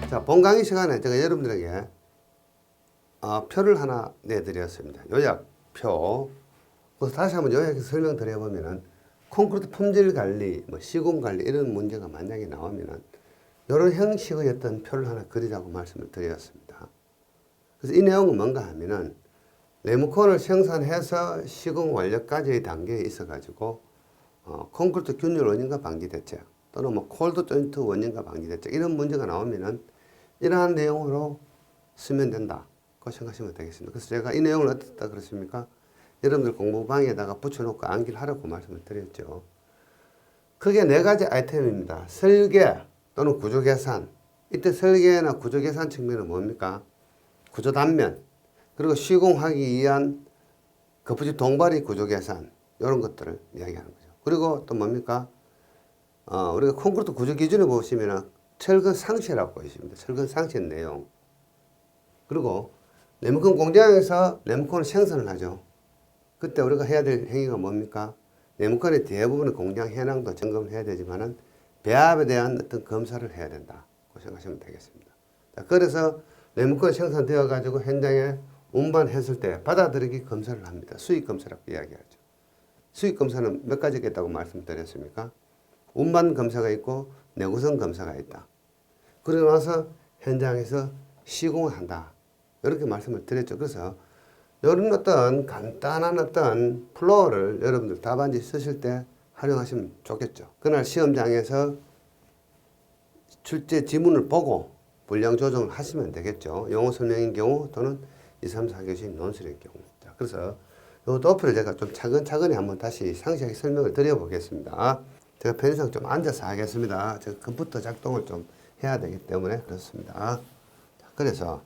자, 본 강의 시간에 제가 여러분들에게 표를 하나 내드렸습니다. 요약표. 그래서 다시 한번 요약해서 설명드려보면은 콘크리트 품질 관리, 시공 관리 이런 문제가 만약에 나오면은 이런 형식의 어떤 표를 하나 그리자고 말씀을 드렸습니다. 그래서 이 내용은 뭔가 하면은 네모콘을 생산해서 시공 완료까지의 단계에 있어가지고 콘크리트 균열 원인과 방지 대책 또는 콜드 조인트 원인과 방지 대책 이런 문제가 나오면은 이러한 내용으로 쓰면 된다. 그 생각하시면 되겠습니다. 그래서 제가 이 내용을 어떻다 그렇습니까? 여러분들 공부방에다가 붙여놓고 암기를 하라고 말씀을 드렸죠. 크게 네 가지 아이템입니다. 설계 또는 구조 계산. 이때 설계나 구조 계산 측면은 뭡니까? 구조 단면, 그리고 시공하기 위한 거푸집 동발이 구조 계산, 이런 것들을 이야기하는 거죠. 그리고 또 뭡니까? 우리가 콘크리트 구조 기준에 보시면은 철근 상체라고 있습니다. 철근 상체 내용. 그리고 네모콘 공장에서 네모콘을 생산을 하죠. 그때 우리가 해야 될 행위가 뭡니까? 네모콘의 대부분의 공장 현황도 점검을 해야 되지만은 배합에 대한 어떤 검사를 해야 된다. 그 생각하시면 되겠습니다. 자, 그래서 네모콘이 생산되어 가지고 현장에 운반했을 때 받아들이기 검사를 합니다. 수익 검사라고 이야기하죠. 수익 검사는 몇 가지가 있다고 말씀드렸습니까? 운반 검사가 있고 내구성 검사가 있다. 그러고 나서 현장에서 시공을 한다. 이렇게 말씀을 드렸죠. 그래서 이런 어떤 간단한 어떤 플로어를 여러분들 답안지 쓰실 때 활용하시면 좋겠죠. 그날 시험장에서 출제 지문을 보고 분량 조정을 하시면 되겠죠. 영어 설명인 경우 또는 2, 3, 4교시 논술인 경우. 자, 그래서 이 도표를 제가 좀 차근차근히 한번 다시 상세하게 설명을 드려보겠습니다. 제가 편의상 좀 앉아서 하겠습니다. 제가 컴퓨터 작동을 좀 해야 되기 때문에 그렇습니다. 자, 그래서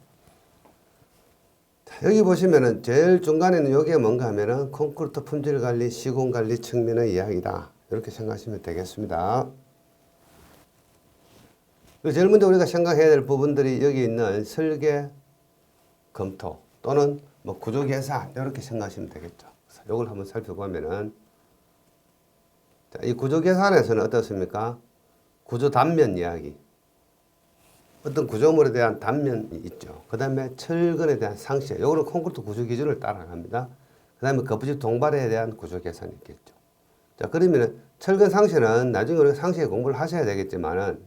여기 보시면은 제일 중간에는 여기에 뭔가 하면은 콘크리트 품질 관리, 시공 관리 측면의 이야기다. 이렇게 생각하시면 되겠습니다. 그리고 제일 먼저 우리가 생각해야 될 부분들이 여기 있는 설계, 검토 또는 구조 계산 이렇게 생각하시면 되겠죠. 그래서 이걸 한번 살펴보면은 자, 이 구조 계산에서는 어떻습니까? 구조 단면 이야기. 어떤 구조물에 대한 단면이 있죠. 그 다음에 철근에 대한 상세. 요거는 콘크리트 구조 기준을 따라갑니다. 그 다음에 거푸집 동발에 대한 구조 계산이 있겠죠. 자, 그러면은 철근 상세는 나중에 우리가 상세 공부를 하셔야 되겠지만은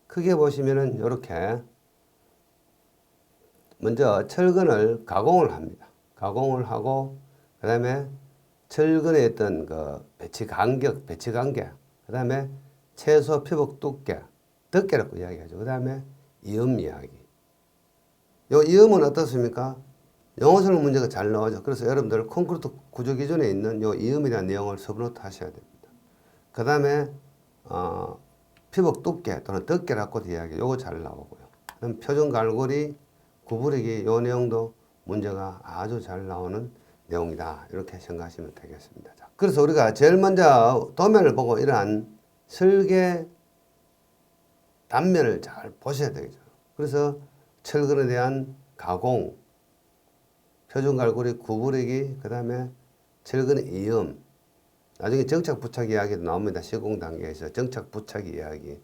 크게 보시면은 요렇게 먼저 철근을 가공을 합니다. 가공을 하고 그 다음에 철근의 어떤 그 배치 간격, 배치 관계, 그 다음에 최소 피복 두께, 덮개라고 이야기하죠. 그 다음에 이음 이야기. 요 이음은 어떻습니까? 영어 설명 문제가 잘 나오죠. 그래서 여러분들 콘크리트 구조 기준에 있는 요 이음에 대한 내용을 서브노트 하셔야 됩니다. 그 다음에 피복 두께 또는 덮개라고 이야기. 요거 잘 나오고요. 그럼 표준 갈고리, 구부리기 요 내용도 문제가 아주 잘 나오는 내용이다. 이렇게 생각하시면 되겠습니다. 자, 그래서 우리가 제일 먼저 도면을 보고 이러한 설계 단면을 잘 보셔야 되겠죠. 그래서 철근에 대한 가공, 표준 갈고리 구부리기, 그 다음에 철근의 이음, 나중에 정착 부착 이야기도 나옵니다. 시공 단계에서 정착 부착 이야기.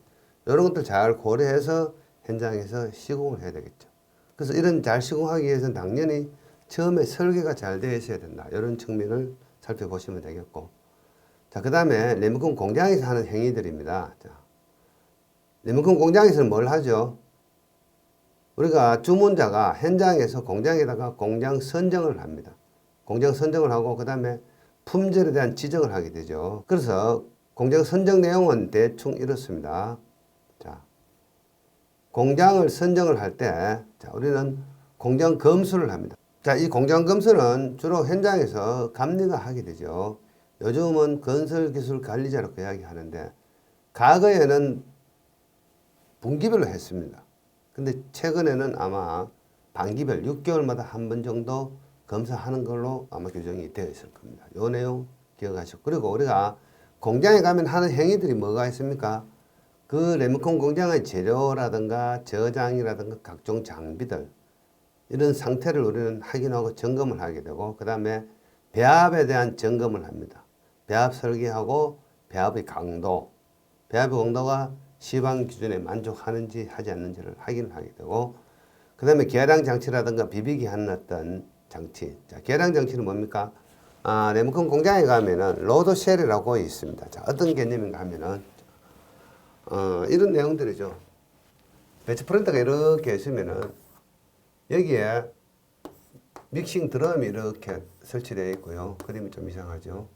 이런 것들 잘 고려해서 현장에서 시공을 해야 되겠죠. 그래서 이런 잘 시공하기 위해서는 당연히 처음에 설계가 잘 되어 있어야 된다. 이런 측면을 살펴보시면 되겠고. 자, 그 다음에 네모콘 공장에서 하는 행위들입니다. 자, 네모콘 공장에서는 뭘 하죠? 우리가 주문자가 현장에서 공장에다가 공장 선정을 합니다. 공장 선정을 하고 그 다음에 품질에 대한 지정을 하게 되죠. 그래서 공장 선정 내용은 대충 이렇습니다. 자, 공장을 선정을 할 때, 자, 우리는 공장 검수를 합니다. 자, 이 공장 검수는 주로 현장에서 감리가 하게 되죠. 요즘은 건설기술관리자라고 이야기하는데, 과거에는 분기별로 했습니다. 근데 최근에는 아마 반기별 6개월마다 한 번 정도 검사하는 걸로 아마 규정이 되어 있을 겁니다. 요 내용 기억하시고. 그리고 우리가 공장에 가면 하는 행위들이 뭐가 있습니까? 그 레모콘 공장의 재료라든가 저장이라든가 각종 장비들 이런 상태를 우리는 확인하고 점검을 하게 되고 그 다음에 배합에 대한 점검을 합니다. 배합 설계하고 배합의 강도, 배합의 강도가 시방 기준에 만족하는지 하지 않는지를 확인을 하게 되고, 그 다음에 계량 장치라든가 비비기 하는 어떤 장치. 자, 계량 장치는 뭡니까? 리모컨 공장에 가면은 로드 쉘이라고 있습니다. 자, 어떤 개념인가 하면은 이런 내용들이죠. 배치 프린터가 이렇게 있으면은 여기에 믹싱 드럼이 이렇게 설치되어 있고요. 그림이 좀 이상하죠.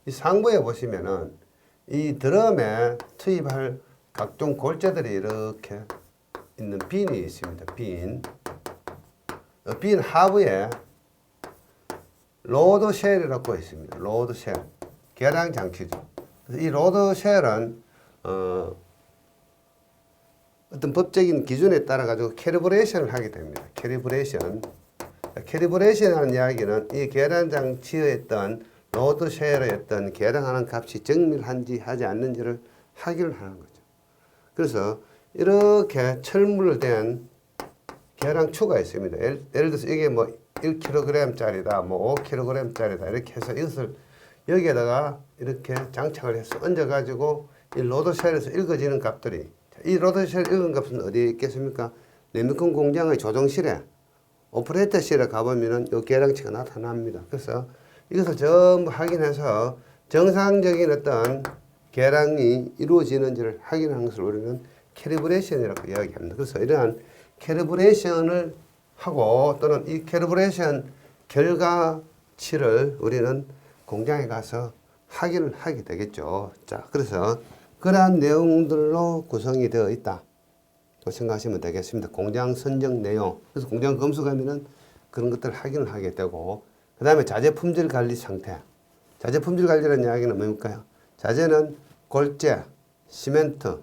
이 상부에 보시면은 이 드럼에 투입할 각종 골재들이 이렇게 있는 빈이 있습니다. 빈. 빈 하부에 로드 쉘이라고 있습니다. 로드 쉘. 계량 장치죠. 그래서 이 로드 쉘은 어떤 법적인 기준에 따라 가지고 캐리브레이션을 하게 됩니다. 캐리브레이션. 캐리브레이션이라는 이야기는 이 계량 장치의 어떤 로드 쉘의 어떤 계량하는 값이 정밀한지 하지 않는지를 확인을 하는 거죠. 그래서 이렇게 철물로 된 계량추가 있습니다. 예를 들어서 이게 뭐 1kg짜리다, 뭐 5kg짜리다 이렇게 해서 이것을 여기에다가 이렇게 장착을 해서 얹어가지고 이 로드쉘에서 읽어지는 값들이, 이 로드쉘 읽은 값은 어디에 있겠습니까? 리모컨 공장의 조종실에 오퍼레이터실에 가보면은 이 계량치가 나타납니다. 그래서 이것을 전부 확인해서 정상적인 어떤 계량이 이루어지는지를 확인하는 것을 우리는 캐리브레이션이라고 이야기합니다. 그래서 이러한 캐리브레이션을 하고 또는 이 캐리브레이션 결과치를 우리는 공장에 가서 확인을 하게 되겠죠. 자, 그래서 그러한 내용들로 구성이 되어 있다. 생각하시면 되겠습니다. 공장 선정 내용. 그래서 공장 검수 가면은 그런 것들을 확인을 하게 되고, 그 다음에 자재 품질 관리 상태. 자재 품질 관리라는 이야기는 뭡니까? 자재는 골재, 시멘트,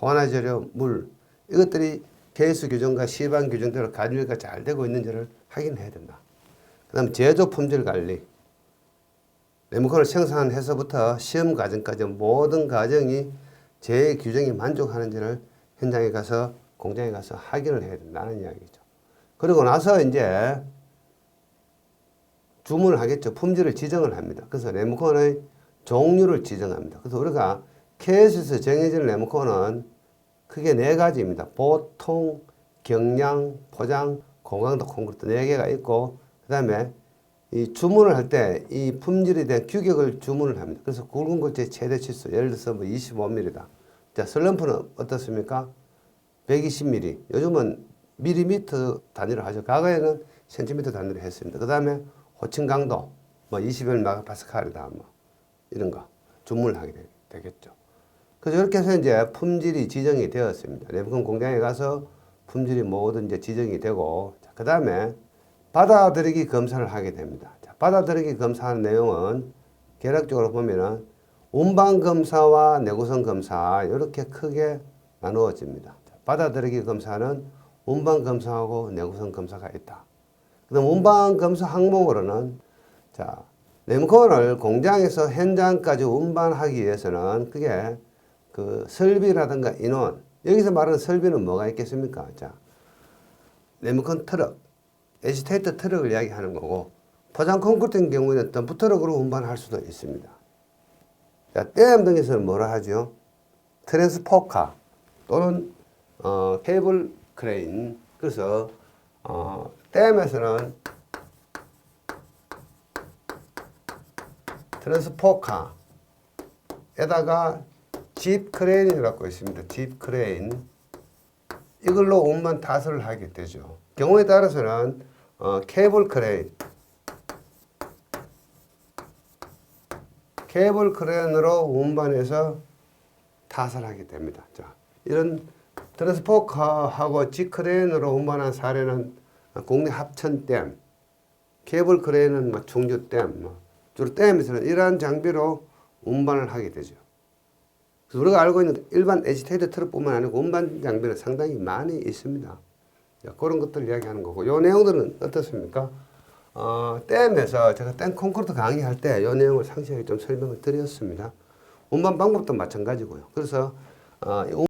혼화재료, 물, 이것들이 케이스 규정과 시방 규정대로 관리가 잘 되고 있는지를 확인해야 된다. 그 다음에 제조 품질 관리. 리모컨을 생산해서부터 시험 과정까지 모든 과정이 제 규정에 만족하는지를 현장에 가서 공장에 가서 확인을 해야 된다는 이야기죠. 그리고 나서 이제 주문을 하겠죠. 품질을 지정을 합니다. 그래서 리모컨의 종류를 지정합니다. 그래서 우리가 케이스에서 정해진 리모컨은 크게 네 가지입니다. 보통, 경량, 포장, 고강도, 콘크리트 네 개가 있고, 그 다음에 이 주문을 할 때 이 품질에 대한 규격을 주문을 합니다. 그래서 굵은 골재 최대 치수, 예를 들어서 뭐 25mm다. 자, 슬럼프는 어떻습니까? 120mm. 요즘은 밀리미터 단위로 하죠. 과거에는 센티미터 단위로 했습니다. 그 다음에 호칭 강도, 뭐 21메가파스칼이다, 뭐 이런 거 주문을 하게 되겠죠. 그래서 이렇게 해서 이제 품질이 지정이 되었습니다. 리모컨 공장에 가서 품질이 모두 이제 지정이 되고, 그 다음에 받아들이기 검사를 하게 됩니다. 자, 받아들이기 검사하는 내용은 개략적으로 보면은 운반 검사와 내구성 검사 이렇게 크게 나누어집니다. 자, 받아들이기 검사는 운반 검사하고 내구성 검사가 있다. 그다음 운반 검사 항목으로는 자, 리모컨을 공장에서 현장까지 운반하기 위해서는 그게 그 설비라든가 인원, 여기서 말하는 설비는 뭐가 있겠습니까? 자, 리모컨 트럭, 에지테이터 트럭을 이야기하는 거고, 포장 콘크리트인 경우에는 덤프 트럭으로 운반할 수도 있습니다. 자, 댐 등에서는 뭐라 하죠? 트랜스포카 또는 케이블 크레인. 그래서 댐에서는 트랜스포카에다가 집 크레인이라고 있습니다. 집 크레인. 이걸로 운반 타설을 하게 되죠. 경우에 따라서는 케이블 크레인. 케이블 크레인으로 운반해서 타설하게 됩니다. 자, 이런 트랜스포커하고 집 크레인으로 운반한 사례는 국내 합천댐, 케이블 크레인은 뭐 충주댐, 주로 댐에서는 이러한 장비로 운반을 하게 되죠. 그래서 우리가 알고 있는 일반 에지테이터 트럭뿐만 아니고 운반 장비는 상당히 많이 있습니다. 자, 그런 것들을 이야기하는 거고, 요 내용들은 어떻습니까? 댐에서 제가 댐 콘크리트 강의할 때 이 내용을 상세하게 좀 설명을 드렸습니다. 운반 방법도 마찬가지고요. 그래서